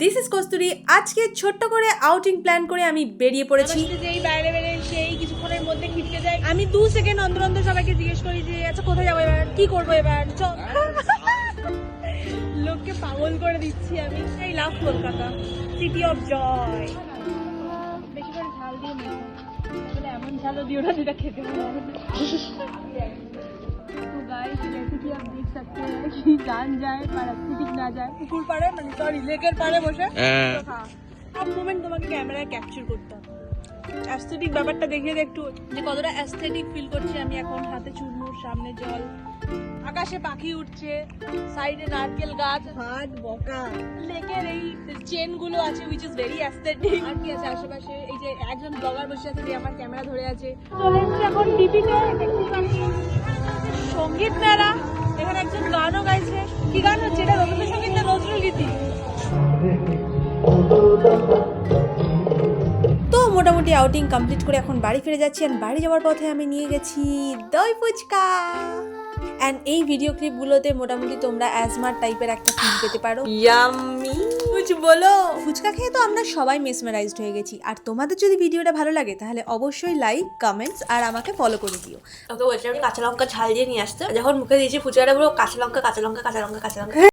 This is কস্তুরী। আজকে ছোট্ট করে আউটিং প্ল্যান করে আমি বেরিয়ে পড়েছি। যেই বাইরে বেরিয়ে সেই কিছুক্ষণের মধ্যে খিটকে যায়। আমি 2 সেকেন্ড অন্তর অন্তর সবাইকে জিজ্ঞেস করি যে আচ্ছা কোথায় যাবো এবার, কি করবো এবার, চল। লোককে পাগল করে দিচ্ছি আমি। I love Kolkata, city of joy. বেশি করে ঝাল দিয়ে মেখো, তাহলে এমন ঝালও দিও না যেটা খেতে ভালো হবে না। तो गाइस जैसे कि आप देख सकते हैं कि जान जाए पर एस्थेटिक ना जाए, পুকুর পাড়ে মানে সরি লেকের পাড়ে বসে সব মোমেন্ট তোমাকে ক্যামেরায় ক্যাপচার করতে হবে। অ্যাস্থেটিক ব্যাপারটা দেখিয়ে দে একটু যে কতটা অ্যাস্থেটিক ফিল করছি আমি এখন। হাতে চুরমুর, সামনে জল, আকাশে পাখি উঠছে, সাইডে নারকেল গাছ, হাট বকা, লেকের এই চেন গুলো আছে উইচ ইজ ভেরি অ্যাস্থেটিক। আর কি আছে আশেপাশে, এই যে একজন ব্লগার বসে আছে যে আমার ক্যামেরা ধরে আছে। চলে এসেছি এখন ডিপিতে, দেখতে পাচ্ছি সঙ্গীত মেলা। এখানে একজন গানও গাইছে। কি গান হচ্ছে এটা? রবীন্দ্রসঙ্গীত না নজরুল গীতি? তো মোটামুটি আউটিং কমপ্লিট করে এখন বাড়ি ফিরে যাচ্ছি। আর বাড়ি যাওয়ার পথে আমি নিয়ে গেছি দই ফুচকা। অ্যান্ড এই ভিডিও ক্লিপগুলোতে মোটামুটি তোমরা অ্যাজমার টাইপের একটা ফিল পেতে পারো। ইয়াম্মি কুছ বলো। ফুচকা খেয়ে তো আমরা সবাই মেসমেরাইজড হয়ে গেছি। আর তোমাদের যদি ভিডিওটা ভালো লাগে তাহলে অবশ্যই লাইক, কমেন্টস আর আমাকে ফলো করে দিও। ওকে বলছিলাম কাঁচা লঙ্কা ঝাল দিয়ে নিয়ে আসতে, যখন মুখে দিয়েছি ফুচকাটা পুরো কাঁচা লঙ্কা কাঁচা লঙ্কা কাঁচা লঙ্কা কাঁচা লঙ্কা।